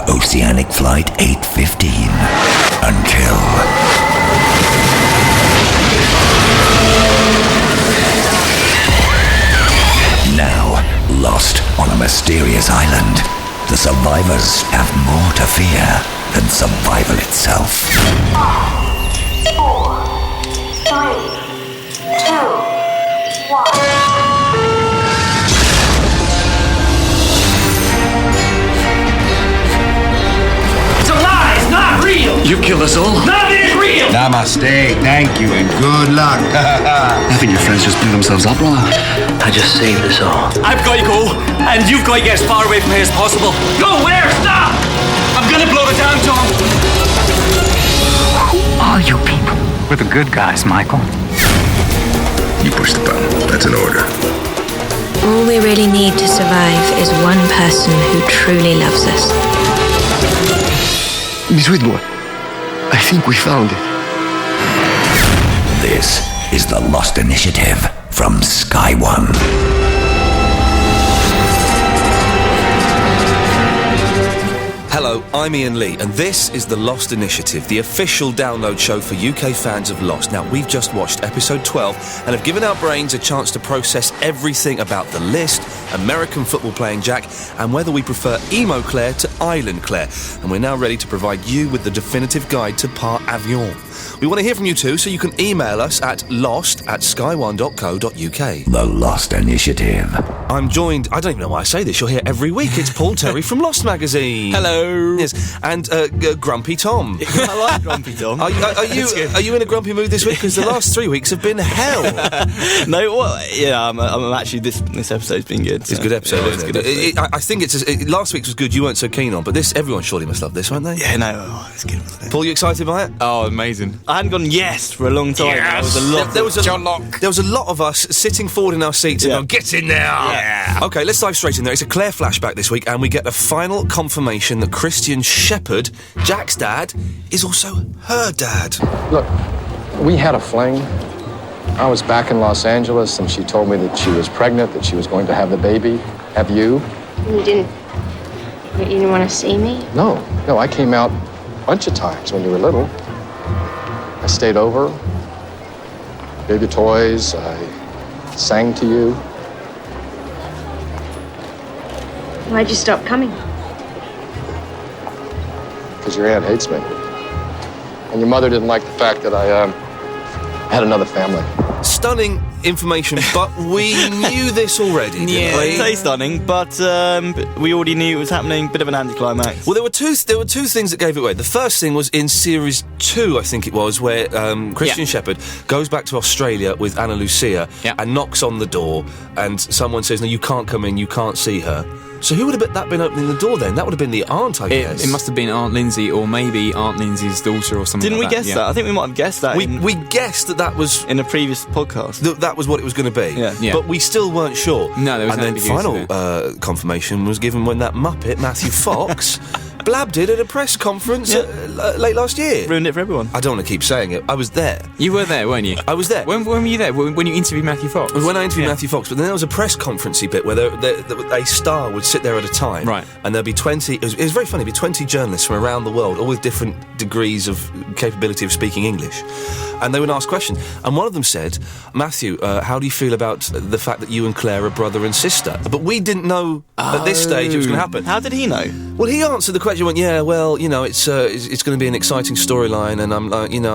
Oceanic Flight 815. Until... Now, lost on a mysterious island, the survivors have more to fear than survival itself. 5, 4, 3, 2, 1. You killed us all. Nothing is real! Namaste, thank you, and good luck. I think your friends just blew themselves up, brother. I just saved us all. I've got to go, and you've got to get as far away from here as possible. Go where? Stop! I'm gonna blow it down, Tom. Who are you people? We're the good guys, Michael. You push the button. That's an order. All we really need to survive is one person who truly loves us. Miss Whitmore, I think we found it. This is the Lost Initiative from Sky One. Hello, I'm Ian Lee, and this is The Lost Initiative, the official download show for UK fans of Lost. Now, we've just watched episode 12 and have given our brains a chance to process everything about the list, American football playing Jack, and whether we prefer Emo Claire to Island Claire. And we're now ready to provide you with the definitive guide to Part Avion. We want to hear from you too, so you can email us at lost@sky1.co.uk. The Lost Initiative. I'm joined, I don't even know why I say this, you'll hear every week, it's Paul Terry from Lost Magazine. Hello. Yes, and Grumpy Tom. I like Grumpy Tom. Are you in a grumpy mood this week? Because the last 3 weeks have been hell. No, well, yeah, I'm actually, this episode's been good. It's a good episode, isn't it? I think last week's was good, you weren't so keen on, but everyone surely must love this, weren't they? Yeah, no, it's good, wasn't it? Paul, you excited by it? Oh, amazing. I hadn't gone yes for a long time. Yes. There was a lot of us sitting forward in our seats and going, get in there! Yeah. Okay, let's dive straight in there. It's a Claire flashback this week, and we get a final confirmation that Christian Shepherd, Jack's dad, is also her dad. Look, we had a fling. I was back in Los Angeles, and she told me that she was pregnant, that she was going to have the baby. Have you? You didn't want to see me? No, I came out a bunch of times when you were little. I stayed over, gave you toys, I sang to you. Why'd you stop coming? Because your aunt hates me. And your mother didn't like the fact that I had another family. Stunning information, but we knew this already, didn't we? It's very stunning, but we already knew it was happening. Bit of an anticlimax. Well, there were two things that gave it away. The first thing was in series 2, I think it was, where Christian Shepherd goes back to Australia with Anna Lucia and knocks on the door, and someone says, "No, you can't come in. You can't see her." So who would have that been opening the door then? That would have been the aunt, I guess. It must have been Aunt Lindsay, or maybe Aunt Lindsay's daughter, or something. Didn't like we guess that? I think we might have guessed that. We guessed that was in a previous podcast. That was what it was going to be. Yeah. But we still weren't sure. No, there was and then final confirmation was given when that Muppet Matthew Fox blabbed it at a press conference late last year. Ruined it for everyone. I don't want to keep saying it. I was there. You were there, weren't you? I was there. When were you there? When you interviewed Matthew Fox? When I interviewed Matthew Fox, but then there was a press conference-y bit where a star would sit there at a time. Right. And there'd be 20... It was very funny. There'd be 20 journalists from around the world, all with different degrees of capability of speaking English. And they would ask questions. And one of them said, "Matthew, how do you feel about the fact that you and Claire are brother and sister?" But we didn't know at this stage it was going to happen. How did he know? Well, he answered the question. He went, "Yeah, well, it's going to be an exciting storyline, and I'm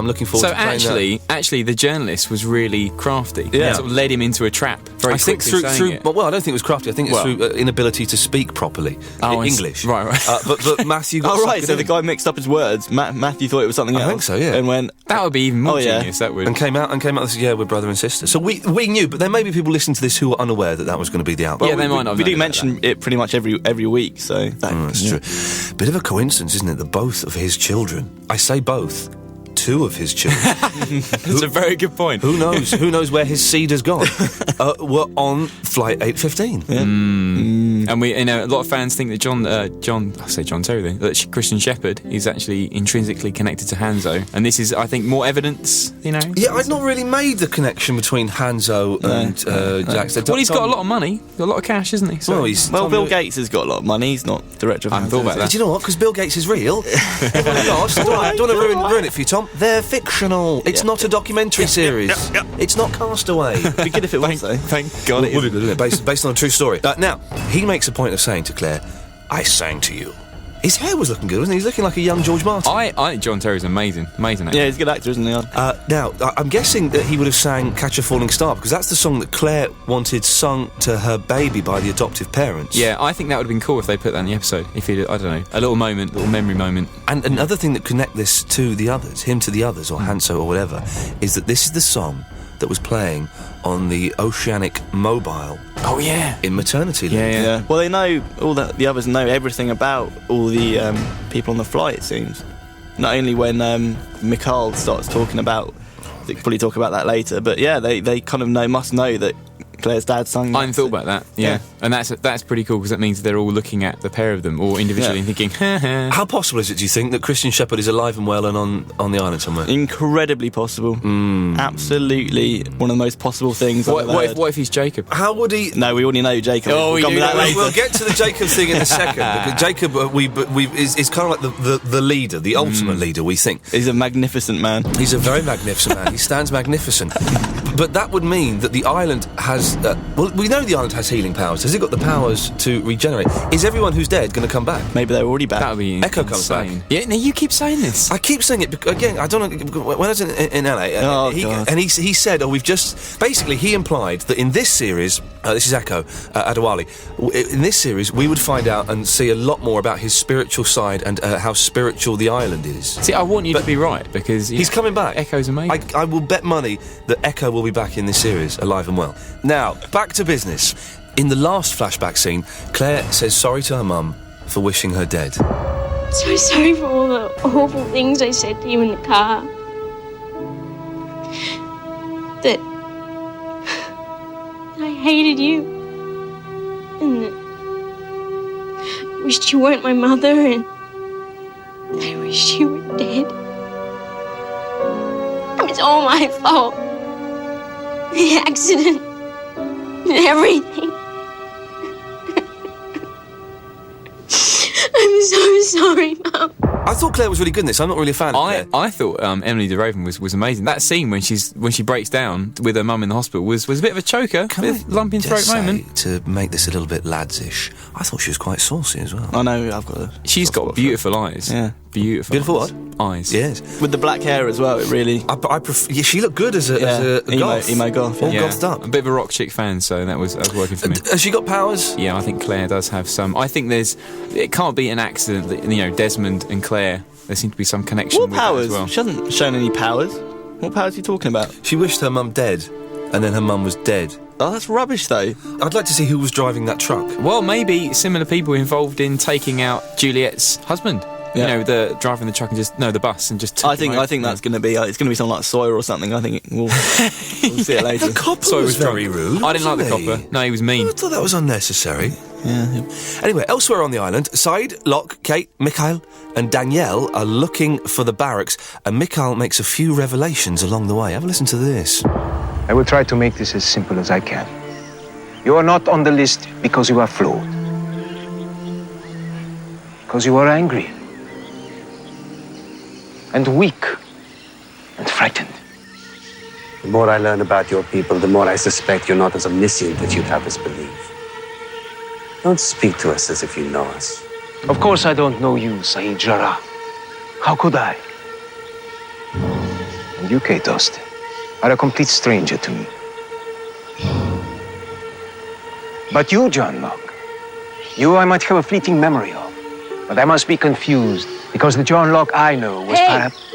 looking forward to playing that." Actually, the journalist was really crafty. Yeah, it sort of led him into a trap. I think through. Well, I don't think it was crafty. I think it's through inability to speak properly English. Right. But Matthew got right. So the guy mixed up his words. Matthew thought it was something else. I think so. Yeah. And went, that would be even more genius. That would. And came out. And said, "Yeah, we're brother and sister." So we knew, but there may be people listening to this who are unaware that was going to be the outcome. Yeah, they might not. We do mention it pretty much every week. So that's true. Bit of a coincidence, isn't it? That both of his children, I say both, 2 of his children. That's a very good point. Who knows? Who knows where his seed has gone? Were on Flight 815. Yeah. And a lot of fans think that John Terry, that Christian Shepherd is actually intrinsically connected to Hanzo, and this is, I think, more evidence. Yeah, I'd not really made the connection between Hanzo and Jax. Well, he's got a lot of money, got a lot of cash, isn't he? So, well, Bill Gates has got a lot of money. He's not director of Hanzo. I thought about that. Do you know what? Because Bill Gates is real. Oh my gosh, don't want to ruin it for you, Tom. They're fictional. It's not a documentary series. It's not Castaway. It'd be good if it was, though. Thank God it is. Based on a true story. Now, he makes a point of saying to Claire, I sang to you. His hair was looking good, wasn't he? He's looking like a young George Martin. I think John Terry's amazing actor. Yeah, he's a good actor, isn't he? Now, I'm guessing that he would have sang Catch a Falling Star, because that's the song that Claire wanted sung to her baby by the adoptive parents. Yeah, I think that would have been cool if they put that in the episode. If he, I don't know, a little memory moment. And another thing that connect this to the others, him to the others, or Hanso or whatever, is that this is the song that was playing on the Oceanic Mobile. Oh yeah, in maternity leave. Yeah. Well, they know the others know everything about all the people on the flight. It seems. Not only when Mikhail starts talking about, they could probably talk about that later. But yeah, they kind of must know that Claire's dad sang. I hadn't thought about that. Yeah. And that's pretty cool, because that means they're all looking at the pair of them, all individually, and thinking, How possible is it, do you think, that Christian Shepherd is alive and well and on the island somewhere? Incredibly possible. Absolutely one of the most possible things. What if he's Jacob? How would he? No, we already know Jacob. Oh, we'll get to the Jacob thing in a second. Because Jacob, is kind of like the leader, the ultimate leader. We think he's a magnificent man. He's a very magnificent man. He stands magnificent. But that would mean that the island has. We know the island has healing powers. Has it got the powers to regenerate? Is everyone who's dead going to come back? Maybe they're already back. That would be Echo comes back. Yeah, no, you keep saying this. I keep saying it because, again, I don't know. When I was in LA, he said, we've just basically he implied that in this series, this is Echo Adewale. In this series, we would find out and see a lot more about his spiritual side and how spiritual the island is. See, I want you to be right, because he's coming back. Echo's amazing. I will bet money that Echo will be back in this series, alive and well. Now, back to business. In the last flashback scene, Claire says sorry to her mum for wishing her dead. So sorry for all the awful things I said to you in the car. That I hated you. And that I wished you weren't my mother, and I wished you were dead. It's all my fault. The accident. And everything. I'm so sorry, Mum. I thought Claire was really good in this. I'm not really a fan of Claire. I thought Emily de Raven was amazing. That scene when she breaks down with her mum in the hospital was a bit of a choker, lump in throat moment. To make this a little bit ladsish, I thought she was quite saucy as well. I know, I've got She's got beautiful eyes. Yeah. Beautiful what? Eyes. Yes. With the black hair as well, it really... I prefer... Yeah, she looked good as a goth. Emo goth. All gothed up. A bit of a rock chick fan, so that was working for me. Has she got powers? Yeah, I think Claire does have some. I think it can't be an accident that, Desmond and Claire, there seems to be some connection with powers? That as well. She hasn't shown any powers. What powers are you talking about? She wished her mum dead, and then her mum was dead. Oh, that's rubbish, though. I'd like to see who was driving that truck. Well, maybe similar people involved in taking out Juliet's husband. Yeah. The driving the truck and the bus and just. I think that's going to be. It's going to be something like Sawyer or something. I think we'll see it later. The copper was very rude. I didn't like the copper. No, he was mean. I thought that was unnecessary. Yeah. Anyway, elsewhere on the island, Said, Locke, Kate, Mikhail and Danielle are looking for the barracks, and Mikhail makes a few revelations along the way. Have a listen to this. I will try to make this as simple as I can. You are not on the list because you are flawed. Because you are angry. And weak. And frightened. The more I learn about your people, the more I suspect you're not as omniscient as you'd have us believe. Don't speak to us as if you know us. Of course I don't know you, Saeed Jarrah. How could I? And you, Kate Austin, are a complete stranger to me. But you, John Locke, you I might have a fleeting memory of. But I must be confused, because the John Locke I know was perhaps...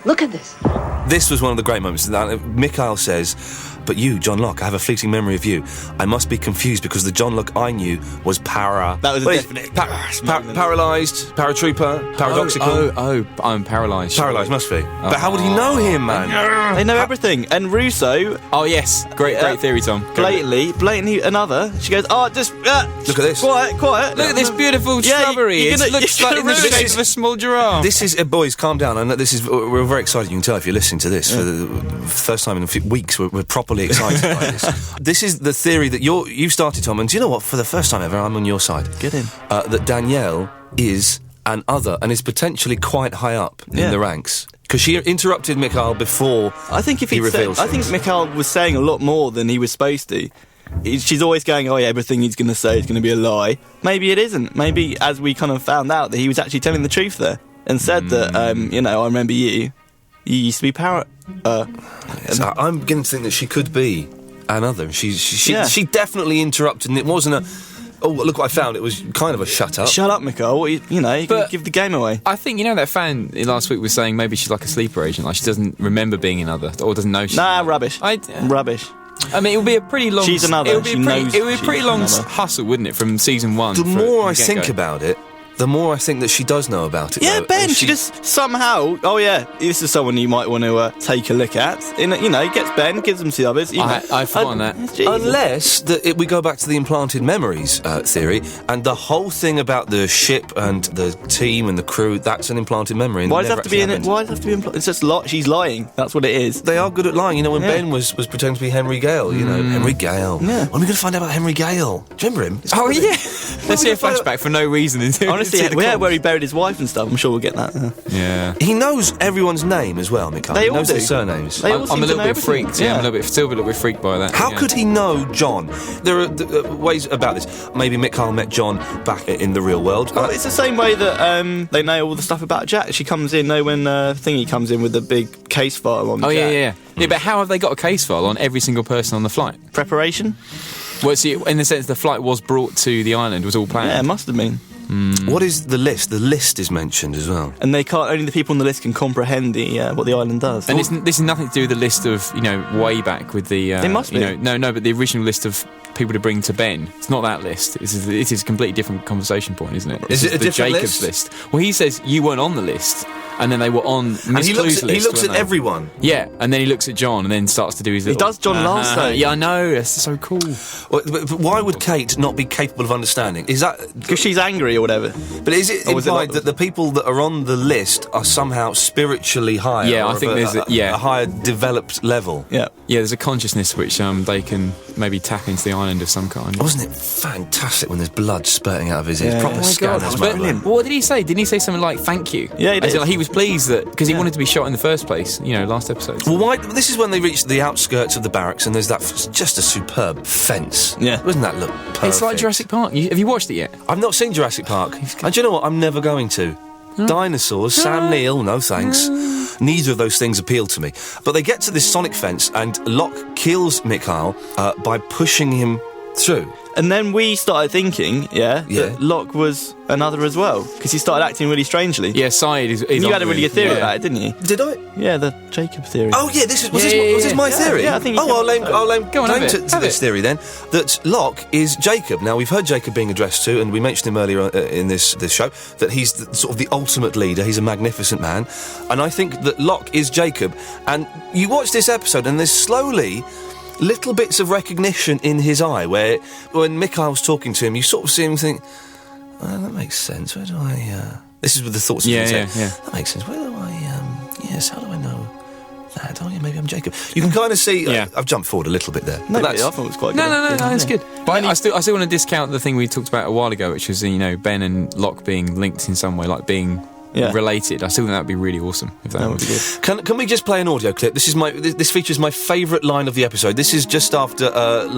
Look at this. This was one of the great moments. Mikhail says, but you, John Locke, I have a fleeting memory of you. I must be confused because the John Locke I knew was That was a definite... paralysed, paratrooper, paradoxical. I'm paralysed. Paralysed, must be. But how would he know him, man? They know everything. And Russo... Oh, yes. Great theory, Tom. Blatantly another. She goes, just... Look at this. Quiet. Look at this beautiful shrubbery. It looks like in the shape of a small giraffe. This is... boys, calm down. And we're very excited. You can tell if you're listening to this. For the first time in a few weeks, we're properly excited by this. This is the theory that you started, Tom, and do you know what? For the first time ever, I'm on your side. Get in. That Danielle is an other and is potentially quite high up in the ranks. Because she interrupted Mikhail before I think he reveals I think Mikhail was saying a lot more than he was supposed to. She's always going, everything he's going to say is going to be a lie. Maybe it isn't. Maybe, as we kind of found out, that he was actually telling the truth there. And said that, I remember you used to be I'm beginning to think that she could be another. She definitely interrupted, and it wasn't a... Oh, look what I found. It was kind of a shut up. Shut up, Mikhail. You can give the game away. I think, that fan last week was saying maybe she's like a sleeper agent, like she doesn't remember being another, or doesn't know she's... Nah, rubbish. Rubbish. I mean, it would be a pretty long... She's another. It would be a pretty long hustle, wouldn't it, from season 1? The more I think about it, the more I think that she does know about it. Yeah, though. Ben, she just somehow... Oh, yeah, this is someone you might want to take a look at. He gets Ben, gives them to the others. I've forgotten that. Jesus. Unless we go back to the implanted memories theory, and the whole thing about the ship and the team and the crew, that's an implanted memory. Why does it have to be in it? Why does it have to be implanted? It's just she's lying. That's what it is. They are good at lying. When Ben was pretending to be Henry Gale, Henry Gale. Yeah. When are we going to find out about Henry Gale? Do you remember him? Oh, yeah. Let's see a flashback for no reason. Honestly, where he buried his wife and stuff. I'm sure we'll get that. Yeah. He knows everyone's name as well, Mikhail. He knows do. their surnames. I'm a little bit freaked. Yeah, I'm still a little bit freaked by that. How could he know John? There are ways about this. Maybe Mikhail met John back in the real world. Well, it's the same way that they know all the stuff about Jack. She comes in, when Thingy comes in with the big case file on Jack. Yeah, but how have they got a case file on every single person on the flight? Preparation? Well, see, in the sense the flight was brought to the island, was all planned. Yeah, it must have been. What is the list? The list is mentioned as well. And only the people on the list can comprehend what the island does. And this is nothing to do with the list of, way back with the... They must be. No, but the original list of people to bring to Ben. It's not that list. It is a completely different conversation point, isn't it? Is it a different Jacob's list? Well, he says you weren't on the list. And then they were on Miss Clue's list. He looks at everyone. Yeah, and then he looks at John and then starts to do his little... He does John last, though. Yeah, I know. That's so cool. Well, but why would Kate not be capable of understanding? Is that... Because she's angry or whatever. But is it implied that the people that are on the list are somehow spiritually higher? Yeah, I think there's a higher developed level. Yeah. Yeah, there's a consciousness which they can maybe tap into the island of some kind. Wasn't it fantastic when there's blood spurting out of his ears? Yeah. Proper scanners, brilliant. What did he say? Didn't he say something like "thank you"? Yeah, he did. He was pleased that because he wanted to be shot in the first place. Last episode. Well, why? This is when they reach the outskirts of the barracks, and there's just a superb fence. Yeah, doesn't that look perfect? It's like Jurassic Park. Have you watched it yet? I've not seen Jurassic Park. And do you know what? I'm never going to. Dinosaurs, Sam Neill, no thanks. Neither of those things appeal to me. But they get to this sonic fence, and Locke kills Mikhail by pushing him through. And then we started thinking, that Locke was another as well, because he started acting really strangely. Yeah, Syed is you had a really good theory about it, didn't you? Did I? Yeah, the Jacob theory. Oh, yeah, was this my theory? Yeah, I think I'll lay claim to this theory then, that Locke is Jacob. Now, we've heard Jacob being addressed to, and we mentioned him earlier in this show, that he's sort of the ultimate leader. He's a magnificent man. And I think that Locke is Jacob. And you watch this episode, and there's slowly... little bits of recognition in his eye, where when Mikhail's talking to him, you sort of see him think, that makes sense. Where do I... This is with the thoughts of his head. That makes sense. Where do I... Yes, how do I know that? Oh, yeah, maybe I'm Jacob. You can kind of see... I've jumped forward a little bit there. No, I thought it was quite good. No, that's good. But I still want to discount the thing we talked about a while ago, which was, Ben and Locke being linked in some way, like being... related. I still think that would be really awesome if that would be good. Can we just play an audio clip? This features my favourite line of the episode. This is just after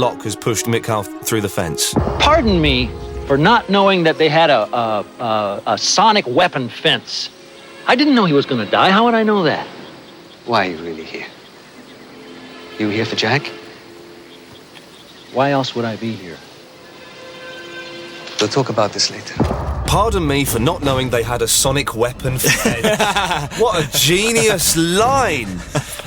Locke has pushed Mikhail through the fence. Pardon me for not knowing that they had a sonic weapon fence. I didn't know he was going to die. How would I know that? Why are you really here? You here for Jack? Why else would I be here? We'll talk about this later. Pardon me for not knowing they had a sonic weapon fence. What a genius line!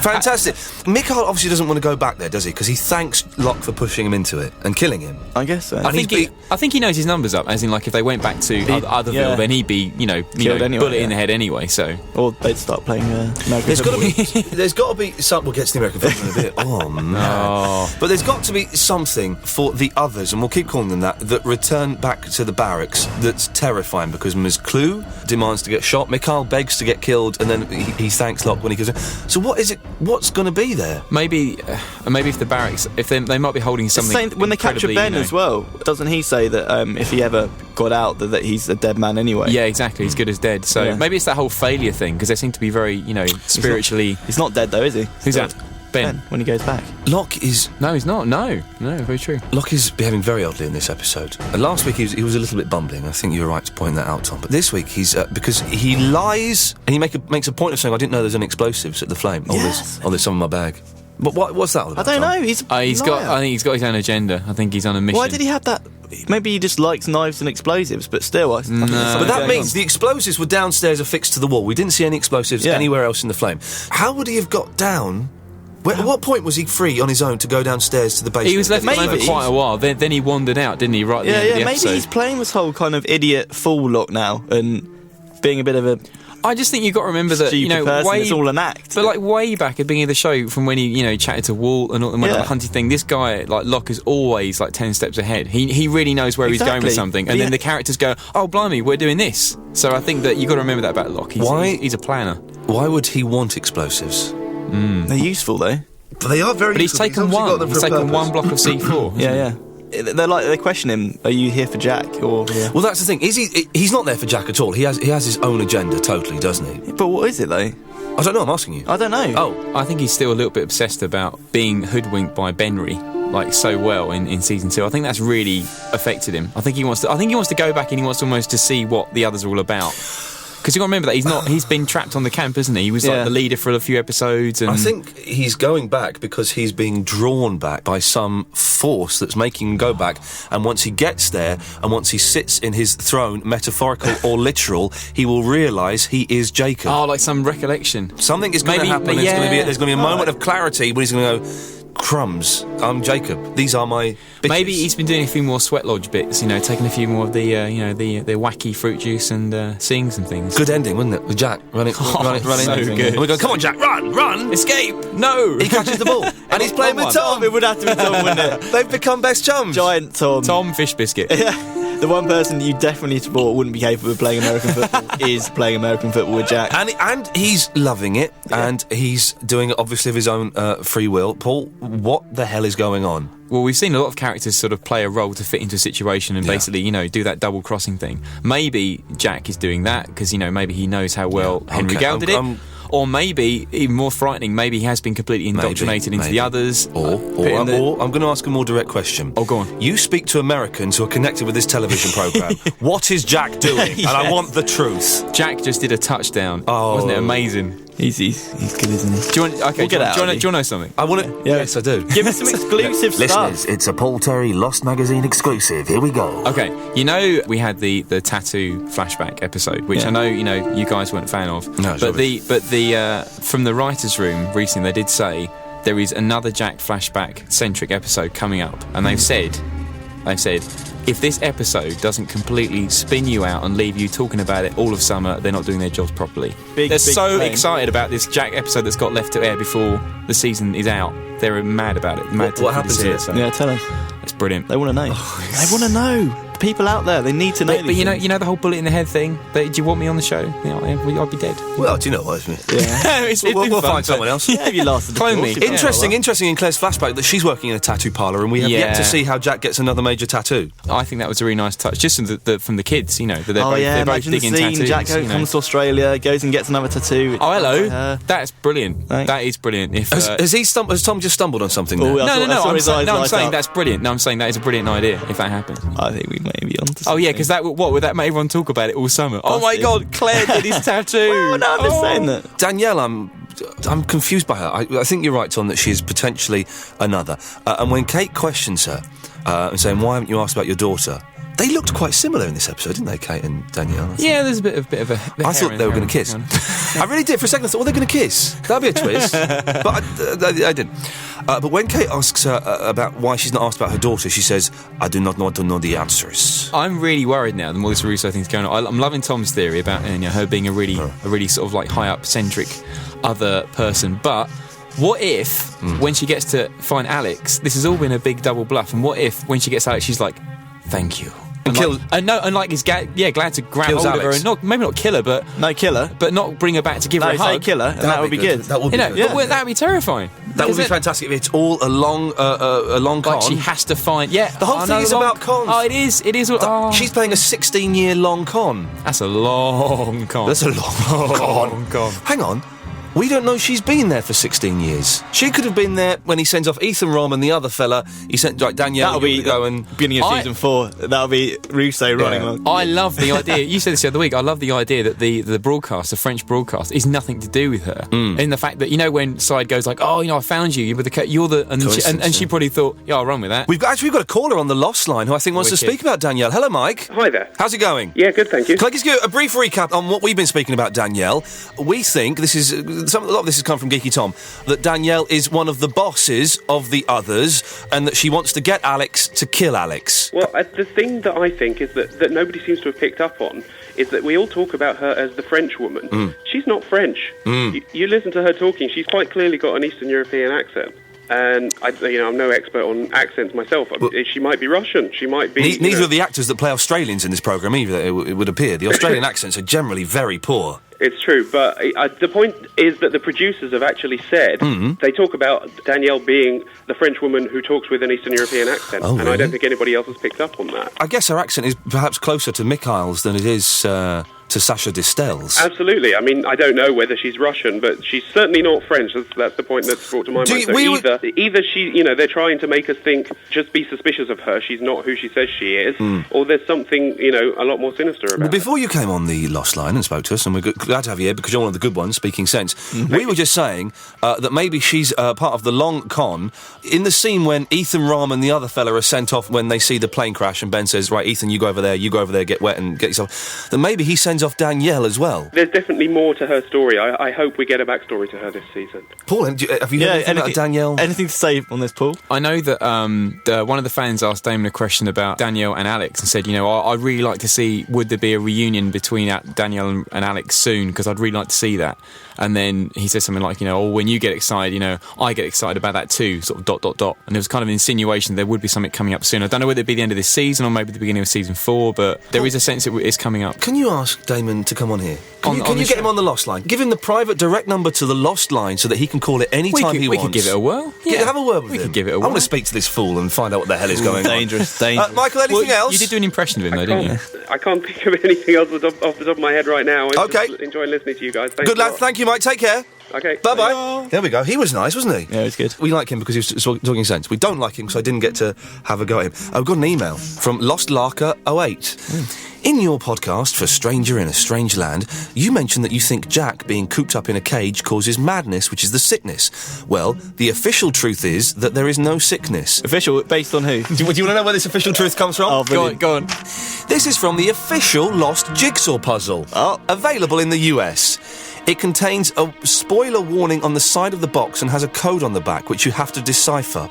Fantastic. Mikhail obviously doesn't want to go back there, does he? Because he thanks Locke for pushing him into it and killing him. I guess so. I think he knows his numbers up, as in, like, if they went back to Otherville, then he'd be, Killed anyway, bullet in the head anyway, so... Or they'd start playing American There's got to be some... We'll get to the American football in a bit. Oh, man. But there's got to be something for the others, and we'll keep calling them that return back to the barracks that's terrifying, because Ms. Clue demands to get shot, Mikhail begs to get killed, and then he thanks Locke when he goes... So what is it... What's going to be there? Maybe if the barracks, if they might be holding something. When they capture Ben as well, doesn't he say that if he ever got out, that he's a dead man anyway? Yeah, exactly. He's good as dead. So maybe it's that whole failure thing, because they seem to be very, spiritually. He's not dead though, is he? Who's that? Ben. When he goes back. Locke is... No, he's not. No, very true. Locke is behaving very oddly in this episode. Last week he was a little bit bumbling. I think you were right to point that out, Tom. But this week he's... because he lies, and he makes a point of saying, I didn't know there's any explosives at the flame. Yes. There's some in my bag. But what's that all about, I don't Tom? know. I think he's got his own agenda. I think he's on a mission. Why did he have that? Maybe he just likes knives and explosives, but still... I think But that means the explosives were downstairs affixed to the wall. We didn't see any explosives anywhere else in the flame. How would he have got down... At what point was he free on his own to go downstairs to the basement? He was left alone for quite a while. Then he wandered out, didn't he? Right at the end of the episode. Maybe he's playing this whole kind of idiot fool look now and being a bit of a... I just think you've got to remember that, it's all an act. But, like, way back at the beginning of the show, from when he, chatted to Walt and went on the hunting thing, this guy, like, Locke is always, like, 10 steps ahead. He really knows where he's going with something. And then the characters go, oh, blimey, we're doing this. So I think that you've got to remember that about Locke. He's a planner. Why would he want explosives? They're useful, though. But they are very But he's taken one. He's taken one block of C4. Yeah. They question him. Are you here for Jack? Or well, that's the thing. He's not there for Jack at all. He has his own agenda, totally, doesn't he? But what is it though? I don't know. I'm asking you. I don't know. Oh, I think he's still a little bit obsessed about being hoodwinked by Benry, like, so well in season 2. I think that's really affected him. I think he wants to go back and he wants almost to see what the others are all about. Because you've got to remember that he's been trapped on the camp, isn't he? He was like the leader for a few episodes. And I think he's going back because he's being drawn back by some force that's making him go back. And once he gets there, and once he sits in his throne, metaphorical or literal, he will realise he is Jacob. Oh, like some recollection. Something is going to happen. There's going to be a moment of clarity when he's going to go, crumbs, I'm Jacob. These are my bitches. Maybe he's been doing a few more Sweat Lodge bits, taking a few more of the wacky fruit juice and seeing some things. Good ending, wasn't it? With Jack running. So good. good. And we go, come on, Jack, run, escape. No, he catches the ball, and he's playing with Tom. It would have to be Tom, wouldn't it? They've become best chums. Giant Tom Fish Biscuit. The one person you definitely thought wouldn't be capable of playing American football is playing American football with Jack. And he's loving it, and he's doing it obviously of his own free will. Paul, what the hell is going on? Well, we've seen a lot of characters sort of play a role to fit into a situation and basically, do that double crossing thing. Maybe Jack is doing that because, maybe he knows how well Henry Gale did it. Or maybe, even more frightening, maybe he has been completely indoctrinated into the others. Or I'm going to ask a more direct question. Oh, go on. You speak to Americans who are connected with this television programme. What is Jack doing? And I want the truth. Jack just did a touchdown. Oh. Wasn't it amazing? He's good, isn't he? Do you want to know something? I want to. Yes, I do. Give us some exclusive stuff. Listeners, it's a Paul Terry Lost Magazine exclusive. Here we go. Okay, we had the tattoo flashback episode, which I know you guys weren't a fan of. No, but from the writers' room recently, they did say there is another Jack flashback centric episode coming up, and they've said, if this episode doesn't completely spin you out and leave you talking about it all of summer, they're not doing their jobs properly. They're so excited about this Jack episode that's got left to air before the season is out. They're mad about it. What happens here? Yeah, tell us. It's brilliant. They want to know. They want to know. People out there, they need to know. But you know the whole bullet in the head thing. Do you want me on the show? I'd be dead. Well, do you know what? Yeah, we'll find someone else. Yeah, if you lasted. Clone me. Interesting in Claire's flashback that she's working in a tattoo parlour, and we have yet to see how Jack gets another major tattoo. I think that was a really nice touch, just from the kids. That they're both digging tattoos. Jack comes to Australia, goes and gets another tattoo. Oh, hello. That's brilliant. Thanks. That is brilliant. Has Tom just stumbled on something? No. I'm saying that's brilliant. No, I'm saying that is a brilliant idea. If that happens, I think we may be on to something. Oh yeah, because what would that make everyone talk about it all summer? Oh my God, Claire did his tattoo. Well, no, I'm just saying that. Danielle, I'm confused by her. I think you're right, Tom, that she is potentially another. And when Kate questions her and saying, "Why haven't you asked about your daughter?" They looked quite similar in this episode, didn't they, Kate and Danielle? Yeah, there's a bit of a. I thought they were going to kiss. I really did. For a second, I thought, they're going to kiss. That'd be a twist. But I didn't. But when Kate asks her about why she's not asked about her daughter, she says, I do not want to know the answers. I'm really worried now, the more this Russo thing's going on. I'm loving Tom's theory about her being a really sort of like high-up, centric other person. But what if, when she gets to find Alex, this has all been a big double bluff, and what if, when she gets Alex, she's like, thank you. And he's glad to grab hold of her and maybe not kill her, but not bring her back to give her a hug. Kill her, and that would be good. That would be good. But that would be terrifying. That would be fantastic if it's all a long con. Like she has to find. Yeah, the whole thing is about cons. Oh, it is. It is. She's playing a 16-year long con. That's a long con. That's a long con. Hang on. We don't know she's been there for 16 years. She could have been there when he sends off Ethan Rom and the other fella. He sent Danielle. That'll be beginning of season 4. That'll be Russo running along. I love the idea. You said this the other week. I love the idea that the broadcast, the French broadcast, is nothing to do with her. In the fact that when Side goes like, oh, I found you. You're the and she probably thought, yeah, I'll run with that. We've got a caller on the Lost line who I think wants to speak about Danielle. Hello, Mike. Hi there. How's it going? Yeah, good, thank you. Can I just give a brief recap on what we've been speaking about Danielle? We think a lot of this has come from Geeky Tom, that Danielle is one of the bosses of the others and that she wants to get Alex to kill Alex. Well, the thing that I think is that nobody seems to have picked up on is that we all talk about her as the French woman. She's not French. You listen to her talking, she's quite clearly got an Eastern European accent. And I'm no expert on accents myself. She might be Russian. She might be. Neither are the actors that play Australians in this programme either. It would appear the Australian accents are generally very poor. It's true, but the point is that the producers have actually said they talk about Danielle being the French woman who talks with an Eastern European accent, and I don't think anybody else has picked up on that. I guess her accent is perhaps closer to Mikhail's than it is to Sasha Distel's. Absolutely. I mean, I don't know whether she's Russian, but she's certainly not French. That's the point that's brought to my mind. So either she, they're trying to make us think, just be suspicious of her, she's not who she says she is, or there's something, a lot more sinister about her. Before you came on the Lost line and spoke to us, and we're glad to have you here because you're one of the good ones, speaking sense, we were just saying that maybe she's part of the long con. In the scene when Ethan Rom and the other fella are sent off when they see the plane crash and Ben says, right, Ethan, you go over there, get wet and get yourself... Then maybe he sends off Danielle as well. There's definitely more to her story. I hope we get a backstory to her this season. Paul, have you heard anything about Danielle? Anything to say on this, Paul? I know that one of the fans asked Damon a question about Danielle and Alex and said, I'd really like to see, would there be a reunion between Danielle and Alex soon, because I'd really like to see that. And then he said something like, when you get excited, I get excited about that too, sort of ... And there was kind of an insinuation there would be something coming up soon. I don't know whether it'd be the end of this season or maybe the beginning of season 4, but there is a sense it is coming up. Can you ask Damon to come on here? Can you get him on the Lost line? Give him the private direct number to the Lost line so that he can call it any time he wants. We could give it a whirl. Yeah. Have a word with him. We could give it a whirl. I want to speak to this fool and find out what the hell is going on. Dangerous. Michael, anything else? You did do an impression of him, though, didn't you? I can't think of anything else off the top of my head right now. I'm just enjoying listening to you guys. Thanks. Good lad. Thank you, Mike. Take care. Okay. Bye-bye. Bye. There we go. He was nice, wasn't he? Yeah, he was good. We like him because he was talking sense. We don't like him because I didn't get to have a go at him. I've got an email from LostLarker08. In your podcast for Stranger in a Strange Land, you mentioned that you think Jack being cooped up in a cage causes madness, which is the sickness. Well, the official truth is that there is no sickness. Official? Based on who? Do you want to know where this official truth comes from? Oh, go on. This is from the official Lost jigsaw puzzle. Available in the US. It contains a spoiler warning on the side of the box and has a code on the back, which you have to decipher.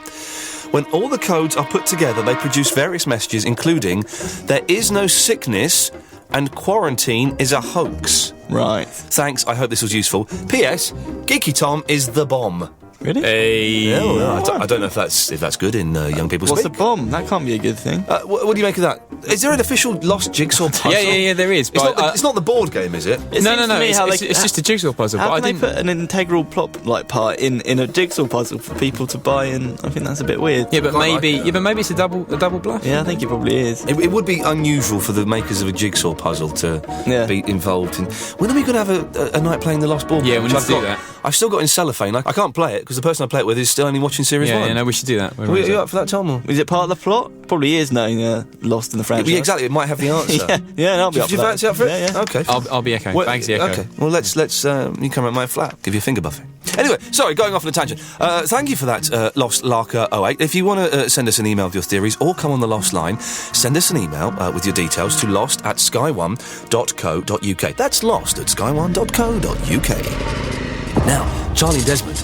When all the codes are put together, they produce various messages, including, there is no sickness and quarantine is a hoax. Right. Thanks, I hope this was useful. P.S. Geeky Tom is the bomb. Really? I don't know if that's good in young people's What's speak. a bomb? That can't be a good thing. What do you make of that? Is there an official Lost jigsaw puzzle? Yeah, there is. But it's not the board game, is it? No. It's just a jigsaw puzzle. How but can they put an integral plot part in a jigsaw puzzle for people to buy? And I think that's a bit weird. Yeah, but maybe it's a double bluff. Yeah, I think it probably is. It would be unusual for the makers of a jigsaw puzzle to be involved in. When are we going to have a night playing the Lost Board game? Yeah, we need to do that. I've still got in cellophane. I can't play it because the person I play it with is still only watching series 1. Yeah, no, we should do that. Are you up for that, Tom? Or? Is it part of the plot? Probably is, knowing Lost in the franchise. Yeah, exactly. It might have the answer. I'll be up for that. Do you fancy up for it? Yeah. Okay. I'll be Echo. Thanks, Echo. Okay. Well, let's you come at my flat. Give you a finger buffing. Anyway, sorry, going off on a tangent. Thank you for that, Lost Larker 08. If you want to send us an email with your theories or come on the Lost line, send us an email with your details to lost@sky1.co.uk. That's lost@sky1.co.uk. Now, Charlie and Desmond.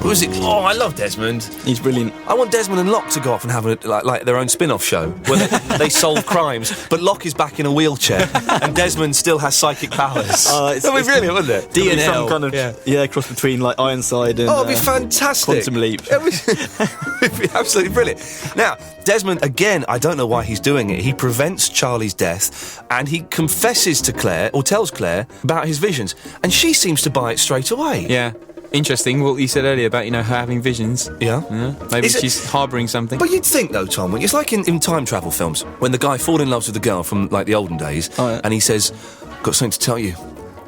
Who is it? Oh, I love Desmond. He's brilliant. I want Desmond and Locke to go off and have like their own spin-off show where they solve crimes, but Locke is back in a wheelchair and Desmond still has psychic powers. That'd be brilliant, wouldn't it? DNA, some kind of cross between like Ironside and it'd be fantastic. Quantum Leap. It'd be absolutely brilliant. Now, Desmond, again, I don't know why he's doing it. He prevents Charlie's death and he confesses to Claire, or tells Claire, about his visions, and she seems to buy it straight away. Yeah. Interesting, what you said earlier about, her having visions. Yeah. Maybe she's harbouring something. But you'd think, though, Tom, it's like in time travel films, when the guy falls in love with the girl from, like, the olden days, and he says, got something to tell you.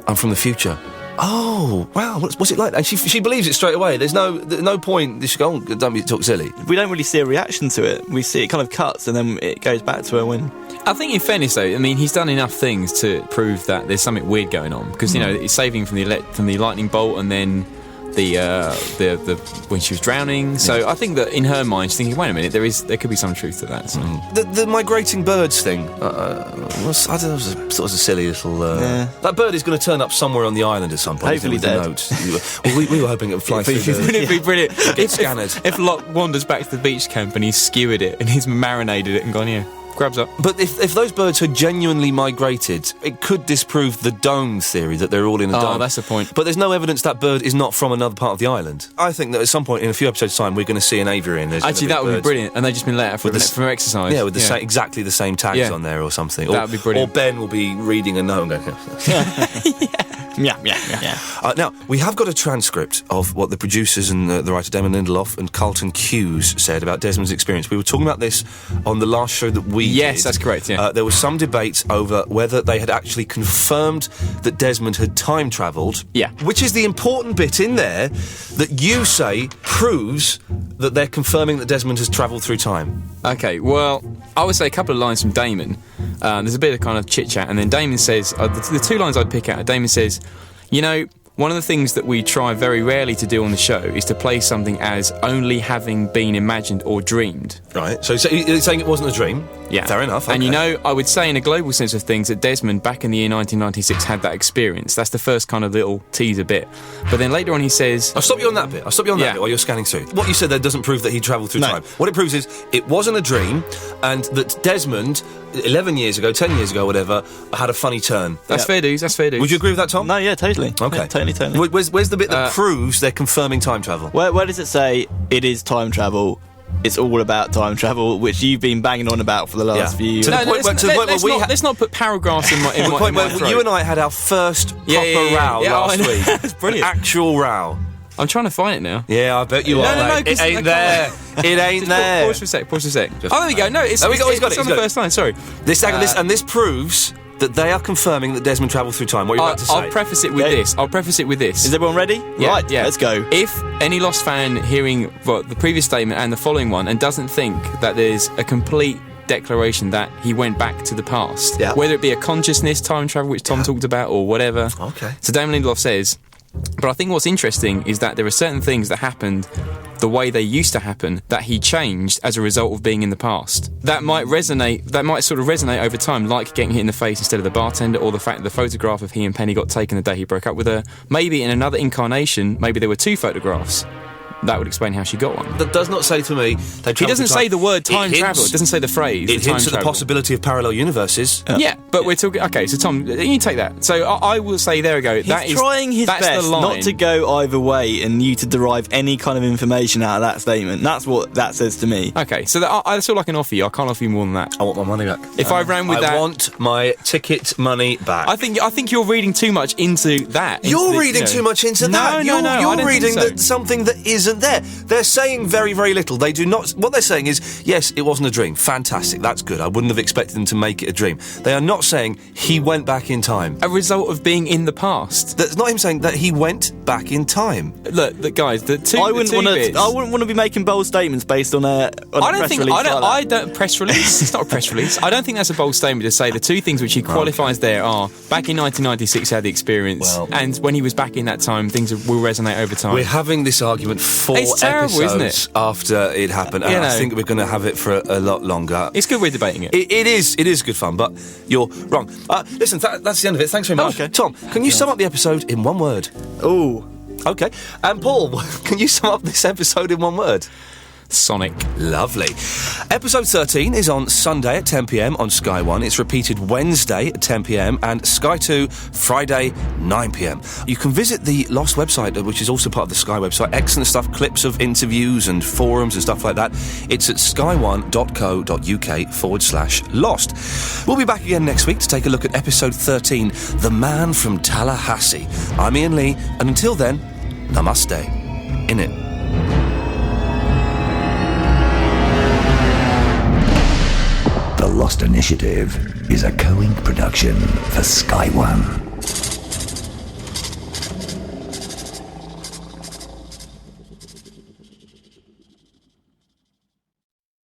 I'm from the future. Oh, wow, what's it like? And she believes it straight away. There's no point, she go, don't talk silly. We don't really see a reaction to it. We see it kind of cuts, and then it goes back to her when... I think, in fairness, though, he's done enough things to prove that there's something weird going on. Because, it's saving from the lightning bolt, and then... The when she was drowning, so I think that in her mind she's thinking, wait a minute, there could be some truth to that. So. The migrating birds thing, I don't know, it was a silly little. That bird is going to turn up somewhere on the island at some point. Hopefully dead. We were hoping it would fly through. It'd be brilliant. Get scanned. If Locke wanders back to the beach camp and he's skewered it and he's marinated it and gone, grabs up. But if those birds had genuinely migrated, it could disprove the dome theory that they're all in a dome. Oh, that's the point. But there's no evidence that bird is not from another part of the island. I think that at some point in a few episodes' time, we're going to see an Avion. Actually, that would be brilliant. And they've just been let out for exercise. Yeah, with exactly the same tags on there or something. That would be brilliant. Or Ben will be reading a note and going... Yeah. Now, we have got a transcript of what the producers and the writer Damon Lindelof and Carlton Cuse said about Desmond's experience. We were talking about this on the last show that we did. Yes, that's correct, yeah. There was some debate over whether they had actually confirmed that Desmond had time travelled. Yeah. Which is the important bit in there that you say proves that they're confirming that Desmond has travelled through time. Okay, well, I would say a couple of lines from Damon. There's a bit of kind of chit-chat, and then Damon says, the two lines I'd pick out, Damon says, one of the things that we try very rarely to do on the show is to play something as only having been imagined or dreamed. Right, so you're saying it wasn't a dream? Yeah. Fair enough, okay. And I would say in a global sense of things that Desmond, back in the year 1996, had that experience. That's the first kind of little teaser bit. But then later on he says... I'll stop you on that bit. Bit while you're scanning through. What you said there doesn't prove that he travelled through time. What it proves is it wasn't a dream, and that Desmond, 11 years ago, 10 years ago, whatever, had a funny turn. That's fair dues, Would you agree with that, Tom? No, yeah, totally. Okay. Yeah, totally. Where's the bit that proves they're confirming time travel? Where does it say it is time travel? It's all about time travel, which you've been banging on about for the last few... Let's not put paragraphs in my point where you and I had our first proper row last week. That's brilliant. Actual row. I'm trying to find it now. Yeah, I bet you are. No, it ain't there. It ain't there. Pause for a sec. There we go. No, it's on the first line. Sorry. This proves that they are confirming that Desmond travelled through time. What are you about to say? I'll preface it with this. Is everyone ready? Yeah, right, yeah. Let's go. If any Lost fan hearing the previous statement and the following one and doesn't think that there's a complete declaration that he went back to the past, whether it be a consciousness time travel, which Tom talked about, or whatever. Okay. So Damon Lindelof says, but I think what's interesting is that there are certain things that happened the way they used to happen that he changed as a result of being in the past. That might sort of resonate over time, like getting hit in the face instead of the bartender, or the fact that the photograph of he and Penny got taken the day he broke up with her. Maybe in another incarnation, maybe there were two photographs. That would explain how she got one. That does not say to me... He doesn't say the word time travel. It doesn't say the phrase. It hints at the possibility of parallel universes. Yeah, but we're talking... Okay, so Tom, you take that. So I will say, there we go. He's trying his best not to go either way and you to derive any kind of information out of that statement. That's what that says to me. Okay, so that's all I can offer you. I can't offer you more than that. I want my money back. If I ran with that... I want my ticket money back. I think you're reading too much into that. You're reading too much into that. No, You're reading that something that isn't isn't there. They're saying very, very little. They do not... What they're saying is, yes, it wasn't a dream. Fantastic, that's good. I wouldn't have expected them to make it a dream. They are not saying he went back in time. A result of being in the past. That's not him saying that he went back in time. Look, guys, I wouldn't want to be making bold statements based on a press release. Press release. It's not a press release. I don't think that's a bold statement to say the two things which he qualifies there are back in 1996 he had the experience, and when he was back in that time, things will resonate over time. We're having this argument 4 it's terrible, episodes isn't it? After it happened, and I think we're going to have it for a lot longer. It's good we're debating it. It is good fun, but you're wrong. Listen, that's the end of it. Thanks very much. Okay. Tom, can you sum up the episode in one word? Ooh. Okay. And Paul, can you sum up this episode in one word? Sonic. Lovely. Episode 13 is on Sunday at 10pm on Sky 1. It's repeated Wednesday at 10pm and Sky 2 Friday 9pm. You can visit the Lost website, which is also part of the Sky website. Excellent stuff, clips of interviews and forums and stuff like that. It's at sky1.co.uk/lost. We'll be back again next week to take a look at episode 13, The Man from Tallahassee. I'm Iain Lee, and until then, namaste. In it. The Lost Initiative is a co-ink production for Sky One.